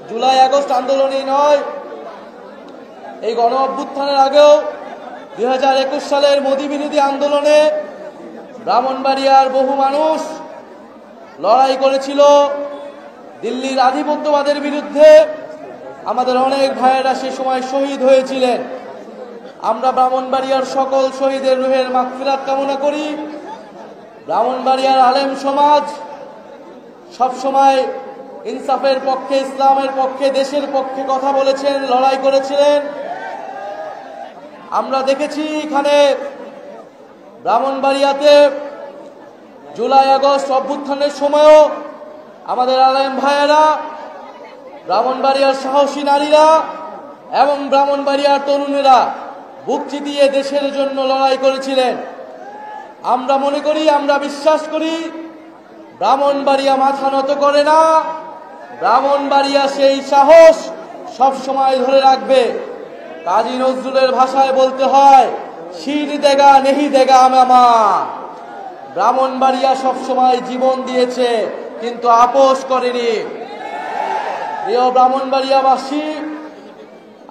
July August আন্দোলনই নয়, এই গণ অভ্যুত্থানের আগেও 2021 সালের মোদি বিরোধী আন্দোলনে ব্রাহ্মণবাড়িয়ার বহু মানুষ লড়াই করেছিল দিল্লির আধিপত্যবাদের বিরুদ্ধে। আমাদের অনেক ভাইয়েরা সে সময় শহীদ হয়েছিলেন। আমরা ব্রাহ্মণবাড়িয়ার সকল শহীদের রুহের মাগফিরাত কামনা করি। ব্রাহ্মণবাড়িয়ার আলেম সমাজ সবসময় ইনসাফের পক্ষে, ইসলামের পক্ষে, দেশের পক্ষে কথা বলেছেন, লড়াই করেছিলেন। আমরা দেখেছি এখানে ব্রাহ্মণবাড়িয়াতে জুলাই আগস্ট অভ্যুত্থানের সময়ও আমাদের আলেম ভাইয়েরা, ব্রাহ্মণবাড়িয়ার সাহসী নারীরা এবং ব্রাহ্মণবাড়িয়ার তরুণেরা বুক চিতিয়ে দেশের জন্য লড়াই করেছিলেন। আমরা মনে করি, আমরা বিশ্বাস করি, ব্রাহ্মণবাড়িয়া মাথা নত করে না। ব্রাহ্মণবাড়িয়া সেই সাহস সব সময় ধরে রাখবে। কাজী নজরুলের ভাষায় বলতে হয়, শির দেগা নেহি দেগা মামা। ব্রাহ্মণবাড়িয়া সব সময় জীবন দিয়েছে, কিন্তু আপোষ করেনি। প্রিয় ব্রাহ্মণবাড়িয়াবাসী,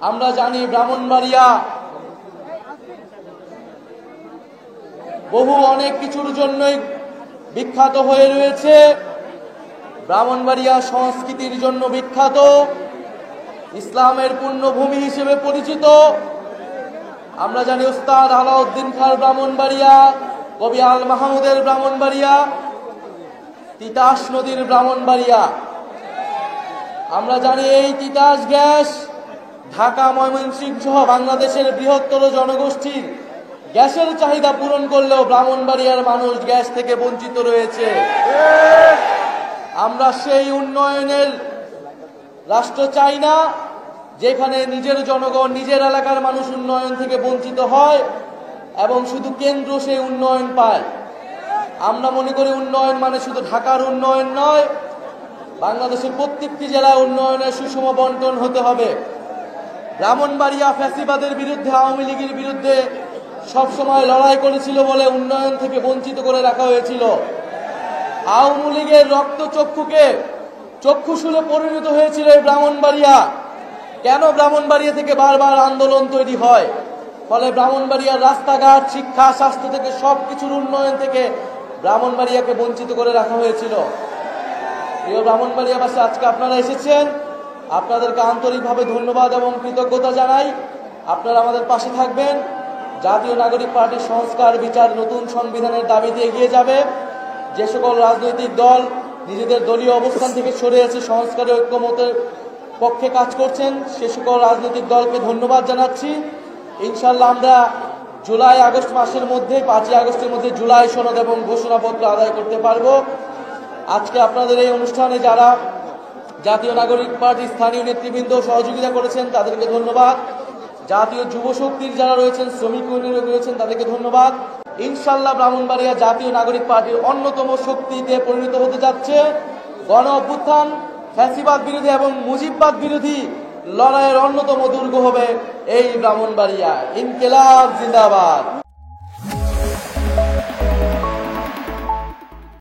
আমরা জানি ব্রাহ্মণবাড়িয়া বহু অনেক কিছুর জন্যই বিখ্যাত হয়ে রয়েছে। ব্রাহ্মণবাড়িয়া সংস্কৃতির জন্য বিখ্যাত, ইসলামের পুণ্যভূমি হিসেবে পরিচিত। আমরা জানি উস্তাদ আলাউদ্দিন খাঁর ব্রাহ্মণবাড়িয়া, কবি আল মাহমুদের ব্রাহ্মণবাড়িয়া, তিতাস নদীর ব্রাহ্মণবাড়িয়া। আমরা জানি এই তিতাস গ্যাস ঢাকা, ময়মনসিংহ সহ বাংলাদেশের বৃহত্তর জনগোষ্ঠীর গ্যাসের চাহিদা পূরণ করলেও ব্রাহ্মণবাড়িয়ার মানুষ গ্যাস থেকে বঞ্চিত রয়েছে। আমরা সেই উন্নয়নের রাষ্ট্র চাই না যেখানে নিজের জনগণ, নিজের এলাকার মানুষ উন্নয়ন থেকে বঞ্চিত হয় এবং শুধু কেন্দ্র সেই উন্নয়ন পায়। আমরা মনে করি উন্নয়ন মানে শুধু ঢাকার উন্নয়ন নয়, বাংলাদেশের প্রত্যেকটি জেলায় উন্নয়নের সুষম বন্টন হতে হবে। ব্রাহ্মণবাড়িয়া ফ্যাসিবাদের বিরুদ্ধে, আওয়ামী লীগের বিরুদ্ধে সবসময় লড়াই করেছিল বলে উন্নয়ন থেকে বঞ্চিত করে রাখা হয়েছিল। আওয়ামী লীগের রক্তচক্ষুকে চক্ষুশূলে পরিণত হয়েছিল এই ব্রাহ্মণবাড়িয়া। কেন ব্রাহ্মণবাড়িয়া থেকে বারবার আন্দোলন তৈরি হয়? ফলে ব্রাহ্মণবাড়িয়ার রাস্তাঘাট, শিক্ষা, স্বাস্থ্য থেকে সবকিছুর উন্নয়ন থেকে ব্রাহ্মণবাড়িয়াকে বঞ্চিত করে রাখা হয়েছিল। প্রিয় ব্রাহ্মণবাড়িয়াবাসী, আজকে আপনারা এসেছেন, আপনাদেরকে আন্তরিকভাবে ধন্যবাদ এবং কৃতজ্ঞতা জানাই। আপনারা আমাদের পাশে থাকবেন। জাতীয় নাগরিক পার্টির সংস্কার, বিচার, নতুন সংবিধানের দাবিতে এগিয়ে যাবে। যে সকল রাজনৈতিক দল নিজেদের দলীয় অবস্থান থেকে সরে এসে সংস্কারের ঐক্যমতের পক্ষে কাজ করছেন, সে সকল রাজনৈতিক দলকে ধন্যবাদ জানাচ্ছি। ইনশাল্লাহ আমরা জুলাই আগস্ট মাসের মধ্যে, 5ই আগস্টের মধ্যে জুলাই সনদ এবং ঘোষণাপত্র আদায় করতে পারবো। আজকে আপনাদের এই অনুষ্ঠানে যারা জাতীয় নাগরিক পার্টির স্থানীয় নেতৃবৃন্দ সহযোগিতা করেছেন তাদেরকে ধন্যবাদ। জাতীয় যুব শক্তির যারা রয়েছেন, শ্রমিক ইউনিয়ন রয়েছেন, তাদেরকে ধন্যবাদ। ইনশাল্লাহ ব্রাহ্মণবাড়িয়া জাতীয় নাগরিক পার্টির অন্যতম শক্তিতে পরিণত হতে যাচ্ছে। গণ অভ্যুত্থান, ফ্যাসিবাদ বিরোধী এবং মুজিববাদ বিরোধী লড়াইয়ের অন্যতম দুর্গ হবে এই ব্রাহ্মণবাড়িয়া। ইনকিলাব জিন্দাবাদ।